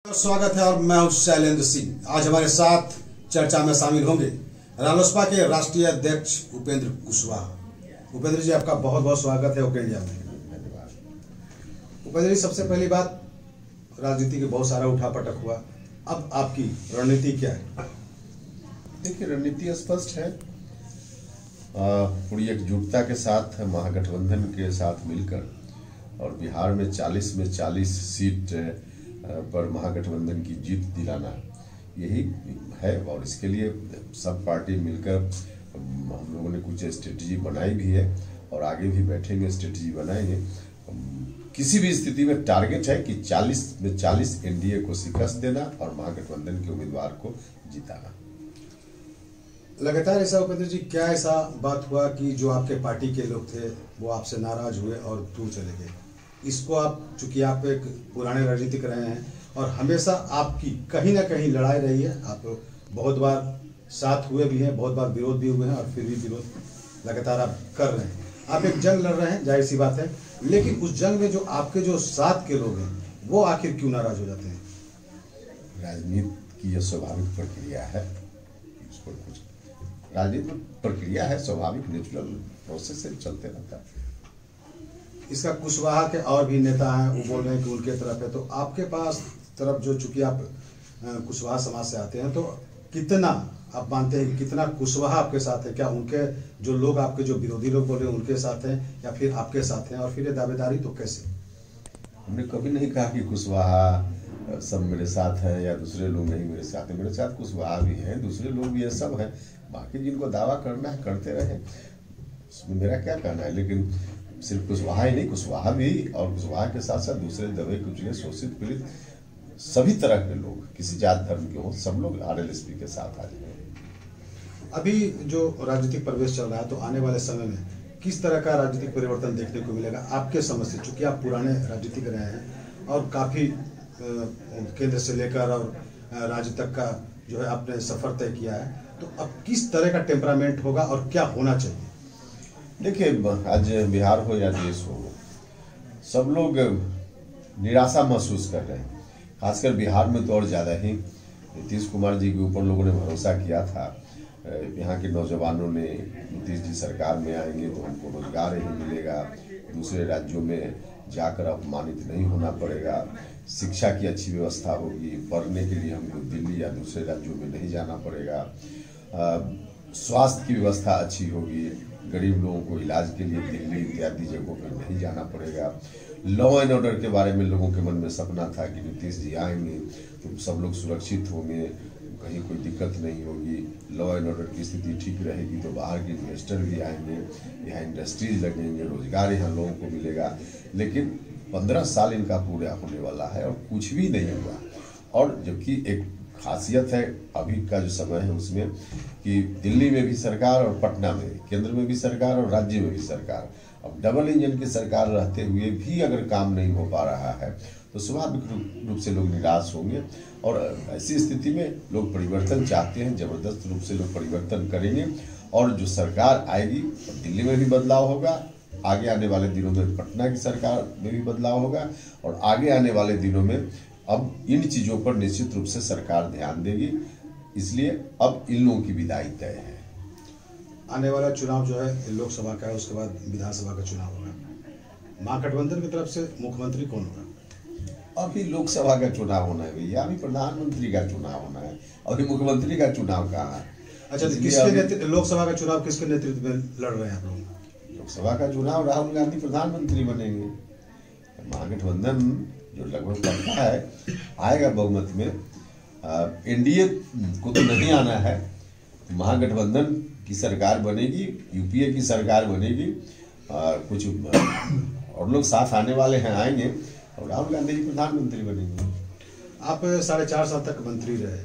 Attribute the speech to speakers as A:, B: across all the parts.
A: स्वागत है और मैं हूं शैलेंद्र सिंह। आज हमारे साथ चर्चा में शामिल होंगे रालोसपा के राष्ट्रीय अध्यक्ष उपेंद्र कुशवाहा। उपेंद्र जी, आपका बहुत बहुत स्वागत है ओके इंडिया में। उपेंद्र जी, सबसे पहली बात, राजनीति के बहुत सारा उठापटक हुआ, अब आपकी रणनीति क्या है?
B: देखिए, रणनीति स्पष्ट है। पूरी एकजुटता के साथ महागठबंधन के साथ मिलकर और बिहार में 40 में 40 सीट पर महागठबंधन की जीत दिलाना, यही है। और इसके लिए सब पार्टी मिलकर हम लोगों ने कुछ स्ट्रेटजी बनाई भी है और आगे भी बैठेंगे, स्ट्रेटजी बनाएंगे। किसी भी स्थिति में टारगेट है कि 40 में 40 एनडीए को शिकस्त देना और महागठबंधन के उम्मीदवार को जिताना।
A: लगातार ऐसा उपेंद्र जी, क्या ऐसा बात हुआ कि जो आपके पार्टी के लोग थे वो आपसे नाराज हुए और दूर चले गए? इसको आप, चूंकि आप एक पुराने राजनीतिक रहे हैं और हमेशा आपकी कहीं ना कहीं लड़ाई रही है, आप बहुत बार साथ हुए भी हैं, बहुत बार विरोध भी हुए हैं और फिर भी विरोध लगातार आप कर रहे हैं। आप एक जंग लड़ रहे हैं, जाहिर सी बात है, लेकिन उस जंग में जो आपके जो साथ के लोग हैं वो आखिर क्यों नाराज हो जाते हैं?
B: राजनीति की यह स्वाभाविक प्रक्रिया है। इसको कुछ राजनीतिक प्रक्रिया है, स्वाभाविक नेचुरल प्रोसेस से चलते रहता है।
A: इसका कुशवाहा के और भी नेता हैं, वो बोल रहे हैं कि उनके तरफ है, तो आपके पास तरफ जो, चूंकि आप कुशवाहा समाज से आते हैं, तो कितना आप मानते हैं कि कितना कुशवाहा आपके साथ है? क्या उनके जो लोग, आपके जो विरोधी लोग बोल रहे हैं उनके साथ हैं या फिर आपके साथ हैं? और फिर ये दावेदारी तो कैसे?
B: हमने कभी नहीं कहा कि कुशवाहा सब मेरे साथ है या दूसरे लोग नहीं मेरे साथ है। मेरे साथ कुशवाहा भी है, दूसरे लोग भी है, सब है। बाकी जिनको दावा करना है करते रहे, उसमें मेरा क्या कहना है। लेकिन सिर्फ कुशवाहा ही नहीं, कुशवाहा भी और कुशवाहा के साथ साथ दूसरे दबे कुचले शोषित पीड़ित सभी तरह के लोग, किसी जात धर्म के हों, सब लोग आरएलएसपी के साथ आ जाए।
A: अभी जो राजनीतिक प्रवेश चल रहा है, तो आने वाले समय में किस तरह का राजनीतिक परिवर्तन देखने को मिलेगा आपके समझ से? चूंकि आप पुराने राजनीतिक रहे हैं और काफी केंद्र से लेकर और राज्य तक का जो है आपने सफर तय किया है, तो अब किस तरह का टेम्परामेंट होगा और क्या होना चाहिए?
B: देखिए, आज बिहार हो या देश हो, सब लोग निराशा महसूस कर रहे हैं। खासकर बिहार में तो और ज़्यादा ही। नीतीश कुमार जी के ऊपर लोगों ने भरोसा किया था। यहाँ के नौजवानों ने, नीतीश जी सरकार में आएंगे तो हमको रोजगार ही मिलेगा, दूसरे राज्यों में जाकर अपमानित नहीं होना पड़ेगा, शिक्षा की अच्छी व्यवस्था होगी, पढ़ने के लिए हमको दिल्ली या दूसरे राज्यों में नहीं जाना पड़ेगा, स्वास्थ्य की व्यवस्था अच्छी होगी, गरीब लोगों को इलाज के लिए दिल्ली इत्यादि जगहों पर नहीं जाना पड़ेगा। लॉ एंड ऑर्डर के बारे में लोगों के मन में सपना था कि नीतीश जी आएंगे तो सब लोग सुरक्षित होंगे, कहीं कोई दिक्कत नहीं होगी, लॉ एंड ऑर्डर की स्थिति ठीक रहेगी तो बाहर के इन्वेस्टर भी आएंगे, यहाँ इंडस्ट्रीज लगेंगे, रोजगार यहाँ लोगों को मिलेगा। लेकिन 15 साल इनका पूरा होने वाला है और कुछ भी नहीं हुआ। और जबकि एक खासियत है अभी का जो समय है उसमें कि दिल्ली में भी सरकार और पटना में भी, केंद्र में भी सरकार और राज्य में भी सरकार। अब डबल इंजन की सरकार रहते हुए भी अगर काम नहीं हो पा रहा है तो स्वाभाविक रूप से लोग निराश होंगे। और ऐसी स्थिति में लोग परिवर्तन चाहते हैं, जबरदस्त रूप से लोग परिवर्तन करेंगे और जो सरकार आएगी, दिल्ली में भी बदलाव होगा, आगे आने वाले दिनों में पटना की सरकार में भी बदलाव होगा और आगे आने वाले दिनों में अब इन चीज़ों पर निश्चित रूप से सरकार ध्यान देगी। इसलिए अब इन लोगों की विदाई तय है।
A: आने वाला चुनाव जो है लोकसभा का है, उसके बाद विधानसभा का चुनाव होगा। महागठबंधन की तरफ से मुख्यमंत्री कौन होगा?
B: अभी लोकसभा का चुनाव होना है भैया, अभी प्रधानमंत्री का चुनाव होना है, अभी मुख्यमंत्री का चुनाव कहाँ है?
A: अच्छा, तो किसके लोकसभा का चुनाव किसके नेतृत्व में लड़ रहे हैं आप लोग?
B: लोकसभा का चुनाव राहुल गांधी प्रधानमंत्री बनेंगे। महागठबंधन जो लगभग लगता है आएगा बहुमत में। एनडीए को तो नहीं आना है, महागठबंधन की सरकार बनेगी, यूपीए की सरकार बनेगी, कुछ और लोग साथ आने वाले हैं, आएंगे और राहुल गांधी जी प्रधानमंत्री बनेंगे।
A: आप 4.5 साल तक मंत्री रहे,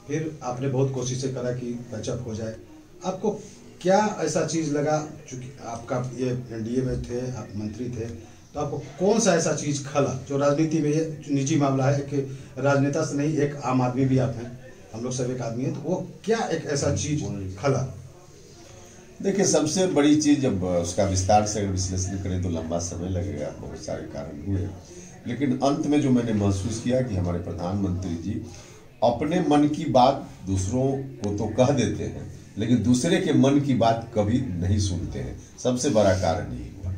A: फिर आपने बहुत कोशिशें करा कि पैचअप हो जाए। आपको क्या ऐसा चीज़ लगा, चूँकि आपका ये एनडीए में थे, आप मंत्री थे, तो आपको कौन सा ऐसा चीज़ खला जो राजनीति में, ये निजी मामला है कि राजनेता से नहीं, एक आम आदमी भी आप हैं, हम लोग सब एक आदमी हैं, तो वो क्या एक ऐसा चीज़ खला?
B: देखिए, सबसे बड़ी चीज़, जब उसका विस्तार से अगर विश्लेषण करें तो लंबा समय लगेगा, बहुत सारे कारण हुए। लेकिन अंत में जो मैंने महसूस किया कि हमारे प्रधानमंत्री जी अपने मन की बात दूसरों को तो कह देते हैं, लेकिन दूसरे के मन की बात कभी नहीं सुनते हैं। सबसे बड़ा कारण यही हुआ।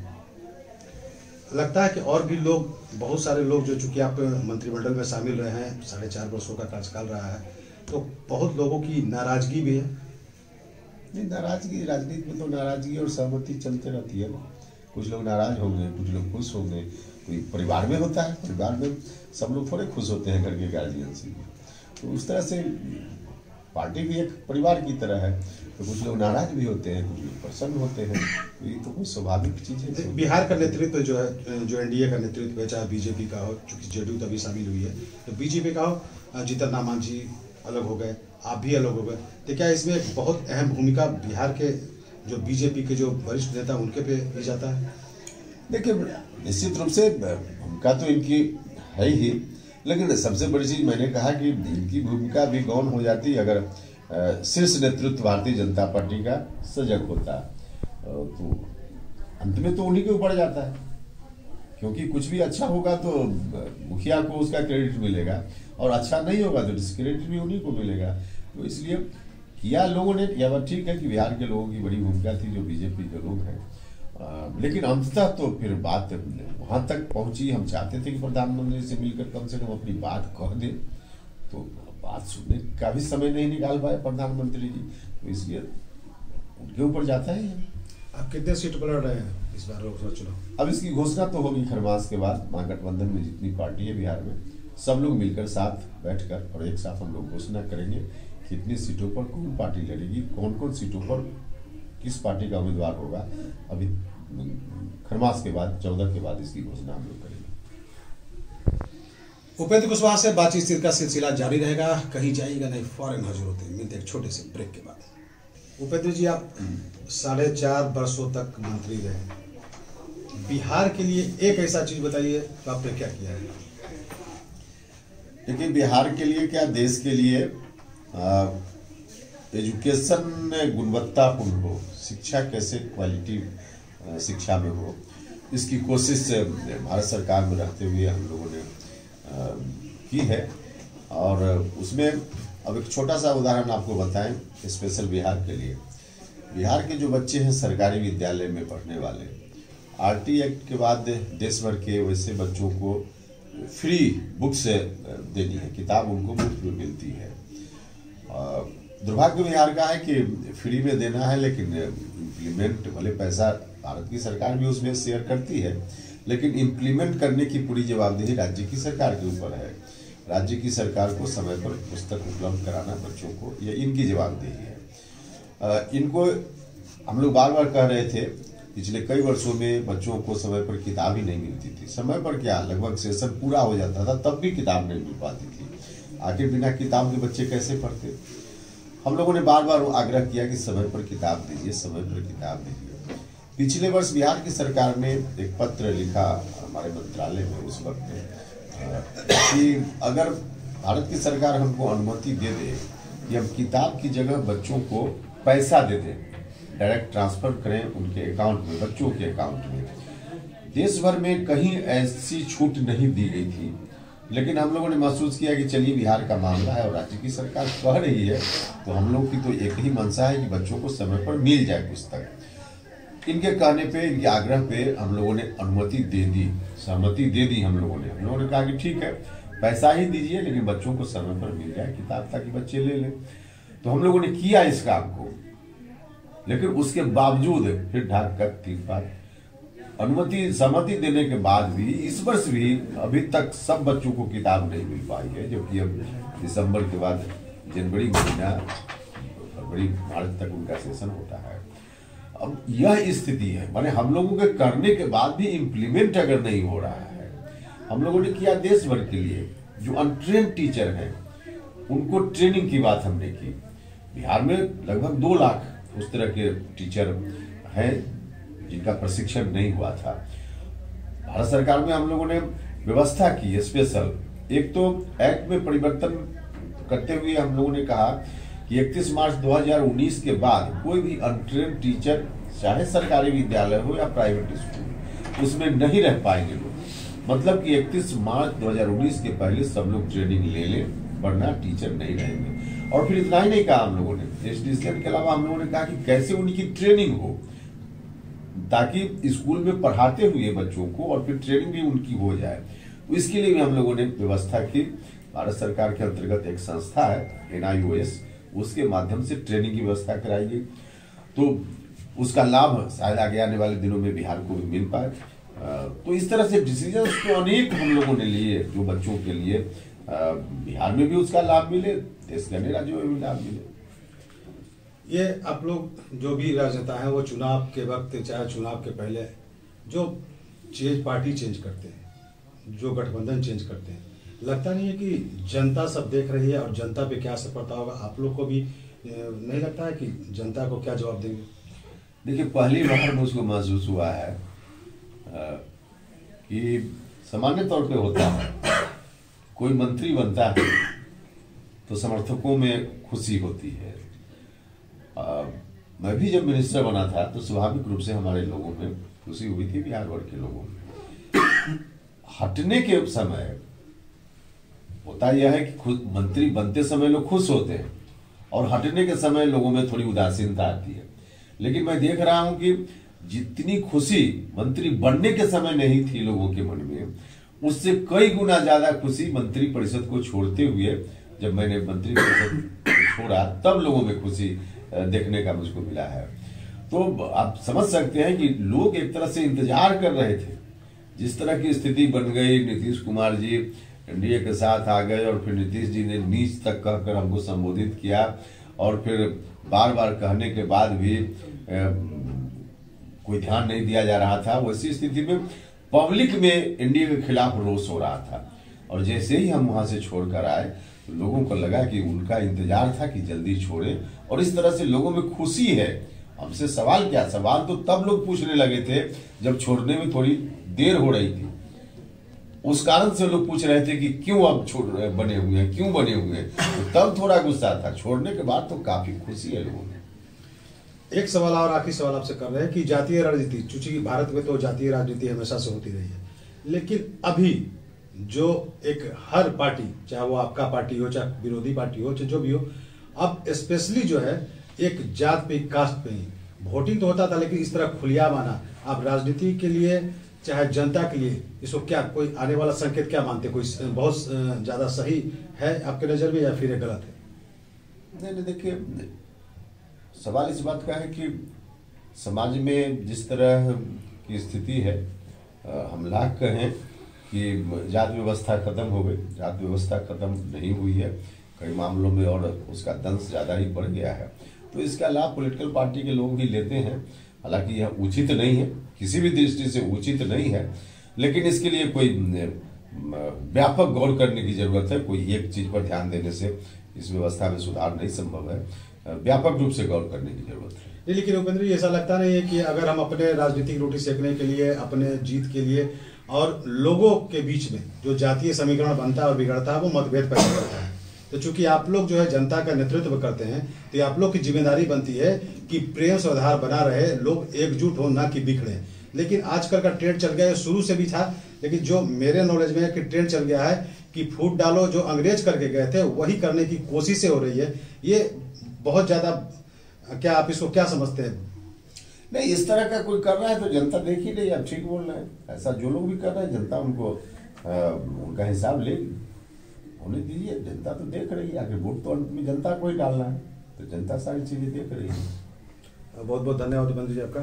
A: लगता है कि और भी लोग, बहुत सारे लोग जो चूंकि आप मंत्रिमंडल में शामिल रहे हैं, 4.5 वर्षों का कार्यकाल रहा है, तो बहुत लोगों की नाराजगी भी है।
B: नहीं, नाराजगी, राजनीति में तो नाराजगी और सहमति चलते रहती है ना। कुछ लोग नाराज होंगे, कुछ लोग खुश होंगे। कोई परिवार में होता है, परिवार में सब लोग थोड़े खुश होते हैं घर के गार्जियन से। तो उस तरह से पार्टी भी एक परिवार की तरह है, तो कुछ लोग नाराज भी होते हैं, कुछ लोग प्रसन्न होते हैं। तो ये तो कोई स्वाभाविक चीज है।
A: बिहार का नेतृत्व जो है, जो एनडीए का नेतृत्व है, चाहे बीजेपी का हो, चूंकि जेडीयू तभी शामिल हुई है, तो बीजेपी का हो, जीतन राम मांझी अलग हो गए, आप भी अलग हो गए, तो क्या इसमें एक बहुत अहम भूमिका बिहार के जो बीजेपी के जो वरिष्ठ नेता उनके पे दी जाता है?
B: देखिए, निश्चित रूप से भूमिका तो इनकी है ही, लेकिन सबसे बड़ी चीज मैंने कहा कि इनकी भूमिका भी गौण हो जाती अगर शीर्ष नेतृत्व भारतीय जनता पार्टी का सजग होता, तो अंत में तो उन्हीं के ऊपर जाता है। क्योंकि कुछ भी अच्छा होगा तो मुखिया को उसका क्रेडिट मिलेगा, और अच्छा नहीं होगा तो डिस्क्रेडिट भी उन्हीं को मिलेगा। तो इसलिए किया लोगों ने किया, बात ठीक है कि बिहार के लोगों की बड़ी भूमिका थी, जो बीजेपी के लोग हैं। लेकिन अंततः तो फिर बात वहां तक पहुंची। हम चाहते थे कि प्रधानमंत्री से मिलकर कम से कम अपनी बात कह दे, तो बात सुनने का भी समय नहीं निकाल पाए प्रधानमंत्री जी, तो इसलिए उनके ऊपर जाता है।
A: आप कितने सीट पर लड़ रहे हैं इस बार लोकसभा चुनाव?
B: अब इसकी घोषणा तो होगी खरमास के बाद। महागठबंधन में जितनी पार्टी है बिहार में, सब लोग मिलकर साथ बैठकर और एक साथ हम लोग घोषणा करेंगे कितनी सीटों पर कौन पार्टी लड़ेगी, कौन कौन सीटों पर किस पार्टी का उम्मीदवार होगा। अभी खरमास के बाद 14 के बाद इसकी घोषणा हम लोग करेंगे।
A: उपेंद्र कुशवाहा से बातचीत का सिलसिला जारी रहेगा, कहीं जाएगा नहीं, फौरन हाजिर होते हैं। मिलते एक छोटे से ब्रेक के बाद। उपेंद्र जी, आप 4.5 वर्षों तक मंत्री रहे, बिहार के लिए एक ऐसा चीज बताइए तो आपने क्या किया है?
B: देखिए, बिहार के लिए क्या, देश के लिए एजुकेशन गुणवत्तापूर्ण हो, शिक्षा कैसे क्वालिटी शिक्षा में हो, इसकी कोशिश भारत सरकार में रहते हुए हम लोगों ने की है। और उसमें अब एक छोटा सा उदाहरण आपको बताएं स्पेशल बिहार के लिए। बिहार के जो बच्चे हैं सरकारी विद्यालय में पढ़ने वाले, आरटी एक्ट के बाद देश भर के वैसे बच्चों को फ्री बुक्स देनी है, किताब उनको मुफ्त में मिलती है। दुर्भाग्य बिहार का है कि फ्री में देना है, लेकिन इम्प्लीमेंट, भले पैसा भारत की सरकार भी उसमें शेयर करती है, लेकिन इम्प्लीमेंट करने की पूरी जवाबदेही राज्य की सरकार के ऊपर है। राज्य की सरकार को समय पर पुस्तक उपलब्ध कराना बच्चों को, ये इनकी जवाबदेही है। इनको हम लोग बार बार कह रहे थे, पिछले कई वर्षों में बच्चों को समय पर किताब ही नहीं मिलती थी। समय पर क्या, लगभग सेशन पूरा हो जाता था तब भी किताब नहीं मिल पाती थी। आखिर बिना किताब के बच्चे कैसे पढ़ते? हम लोगों ने बार बार आग्रह किया कि समय पर किताब दीजिए, समय पर किताब दीजिए। पिछले वर्ष बिहार की सरकार ने एक पत्र लिखा हमारे मंत्रालय में उस वक्त कि अगर भारत की सरकार हमको अनुमति दे दे कि हम किताब की जगह बच्चों को पैसा दे दें, डायरेक्ट ट्रांसफर करें उनके अकाउंट में, बच्चों के अकाउंट में। देश भर में कहीं ऐसी छूट नहीं दी गई थी, लेकिन हम लोगों ने महसूस किया कि चलिए बिहार का मामला है और राज्य की सरकार कह रही है, तो हम लोग की तो एक ही मंशा है कि बच्चों को समय पर मिल जाए पुस्तक। इनके कहने पे, इनके आग्रह पे हम लोगों ने अनुमति दे दी, सहमति दे दी। हम लोगों ने कहा कि ठीक है, पैसा ही दीजिए लेकिन बच्चों को समय पर मिल जाए किताब, ताकि बच्चे ले लें। तो हम लोगों ने किया इस काम को, लेकिन उसके बावजूद फिर ढाक कर 3 बार अनुमति सहमति देने के बाद भी इस वर्ष भी अभी तक सब बच्चों को किताब नहीं मिल पाई है, जबकि अब दिसंबर के बाद जनवरी महीना, फरवरी मार्च तक उनका सेशन होता है। अब यह स्थिति है, माने हम लोगों के करने के बाद भी इम्प्लीमेंट अगर नहीं हो रहा है। हम लोगों ने किया देश भर के लिए, जो अनट्रेन टीचर हैं उनको ट्रेनिंग की बात हमने की। बिहार में लगभग 2 लाख उस तरह के टीचर हैं जिनका प्रशिक्षण नहीं हुआ था। भारत सरकार में हम लोगों ने व्यवस्था की स्पेशल। एक तो एक्ट में परिवर्तन करते हुए हम लोगों ने कहा कि 31 मार्च 2019 के बाद कोई भी अनट्रेन टीचर, चाहे सरकारी विद्यालय हो या प्राइवेट स्कूल, उसमें नहीं रह पाएंगे लोग। मतलब कि 31 मार्च 2019 के पहले सब लोग ट्रेनिंग ले लें, वरना टीचर नहीं रहेंगे। और फिर इतना ही नहीं कहा हम लोगों ने, एसडीसीएम के अलावा हम लोगों ने कहा कि कैसे उनकी ट्रेनिंग हो, ताकि स्कूल में पढ़ाते हुए बच्चों को और फिर ट्रेनिंग भी उनकी हो जाए। तो इसके लिए भी हम लोगों ने व्यवस्था की। भारत सरकार के अंतर्गत एक संस्था है NIOS, उसके माध्यम से ट्रेनिंग की व्यवस्था कराई गई। तो उसका लाभ शायद आगे आने वाले दिनों में बिहार को भी मिल पाए। तो इस तरह से डिसीजन तो अनेक हम लोगों ने लिए जो बच्चों के लिए बिहार में भी उसका लाभ मिले, देश के अन्य राज्यों में भी लाभ मिले।
A: ये आप लोग जो भी राजनेता हैं वो चुनाव के वक्त चाहे चुनाव के पहले जो पार्टी चेंज करते हैं, जो गठबंधन चेंज करते हैं, लगता नहीं है कि जनता सब देख रही है और जनता पे क्या असर पड़ता होगा? आप लोग को भी नहीं लगता है कि जनता को क्या जवाब देंगे?
B: देखिए, पहली बार मुझको महसूस हुआ है कि सामान्य तौर पे होता है, कोई मंत्री बनता है तो समर्थकों में खुशी होती है। मैं भी जब मिनिस्टर बना था तो स्वाभाविक रूप से हमारे लोगों में खुशी हुई थी, बिहार भर के लोगों में। हटने के समय होता यह है कि खुद मंत्री बनते समय लोग खुश होते हैं और हटने के समय लोगों में थोड़ी उदासीनता आती है। लेकिन मैं देख रहा हूं कि जितनी खुशी मंत्री बनने के समय नहीं थी लोगों के मन में, उससे कई गुना ज्यादा खुशी मंत्री परिषद को छोड़ते हुए, जब मैंने मंत्री परिषद छोड़ा तब लोगों में खुशी देखने का मुझको मिला है। तो आप समझ सकते हैं कि लोग एक तरह से इंतजार कर रहे थे। जिस तरह की स्थिति बन गई, नीतीश कुमार जी एनडीए के साथ आ गए और फिर नीतीश जी ने नीच तक कहकर हमको संबोधित किया और फिर बार बार कहने के बाद भी कोई ध्यान नहीं दिया जा रहा था। वैसी स्थिति में पब्लिक में एनडीए के खिलाफ रोष हो रहा था और जैसे ही हम वहां से छोड़कर आए तो लोगों को लगा कि उनका इंतजार था कि जल्दी छोड़े और इस तरह से लोगों में खुशी है। हमसे सवाल क्या, सवाल तो तब लोग पूछने लगे थे जब छोड़ने में थोड़ी देर हो रही थी। उस कारण से लोग पूछ रहे थे कि क्यों अब बने हुए हैं, क्यों बने हुए हैं। तो तब थोड़ा गुस्सा था, छोड़ने के बाद तो काफी खुशी है लोगों में।
A: एक सवाल और आखिरी सवाल आपसे कर रहे हैं कि जातीय राजनीति, चूंकि भारत में तो जातीय राजनीति हमेशा से होती रही है, लेकिन अभी जो एक हर पार्टी, चाहे वो आपका पार्टी हो, चाहे विरोधी पार्टी हो, चाहे जो भी हो, अब स्पेशली जो है एक जात पे, कास्ट पे ही वोटिंग तो होता था, लेकिन इस तरह खुलियामाना आप राजनीति के लिए चाहे जनता के लिए इसको क्या कोई आने वाला संकेत क्या मानते, कोई बहुत ज्यादा सही है आपके नजर में या फिर ये गलत है?
B: नहीं, देखिए, सवाल इस बात का है कि समाज में जिस तरह की स्थिति है, हम लाख कहें कि जात व्यवस्था खत्म हो गई, जात व्यवस्था खत्म नहीं हुई है, कई मामलों में और उसका दंश ज्यादा ही बढ़ गया है। तो इसका लाभ पॉलिटिकल पार्टी के लोग भी लेते हैं। हालांकि यह उचित नहीं है, किसी भी दृष्टि से उचित नहीं है, लेकिन इसके लिए कोई व्यापक गौर करने की जरूरत है। कोई एक चीज पर ध्यान देने से इस व्यवस्था में सुधार नहीं संभव है, व्यापक रूप से गौर करने की जरूरत है।
A: लेकिन उपेंद्र जी, ऐसा लगता नहीं है कि अगर हम अपने राजनीतिक रोटी सेकने के लिए, अपने जीत के लिए और लोगों के बीच में जो जातीय समीकरण बनता है और बिगड़ता है, वो मतभेद पैदा करता है, तो चूंकि आप लोग जो है जनता का नेतृत्व करते हैं, तो आप लोग की जिम्मेदारी बनती है कि प्रेम सौहार्द बना रहे, लोग एकजुट हो, ना कि बिखरे। लेकिन आजकल का ट्रेंड चल गया है, शुरू से भी था, लेकिन जो मेरे नॉलेज में है कि ट्रेंड चल गया है कि फूट डालो, जो अंग्रेज करके गए थे वही करने की कोशिशें हो रही है। ये बहुत ज्यादा, क्या आप इसको क्या समझते हैं?
B: नहीं, इस तरह का कोई कर रहा है तो जनता देख ही रही है, आप ठीक बोल रहे हैं। ऐसा जो लोग भी कर रहे हैं जनता उनको उनका हिसाब लेगी, होने दीजिए, जनता तो देख रही है। आखिर वोट तो अंत में जनता को ही डालना है, तो जनता सारी चीजें देख रही है।
A: बहुत बहुत धन्यवाद उपेंद्र जी आपका।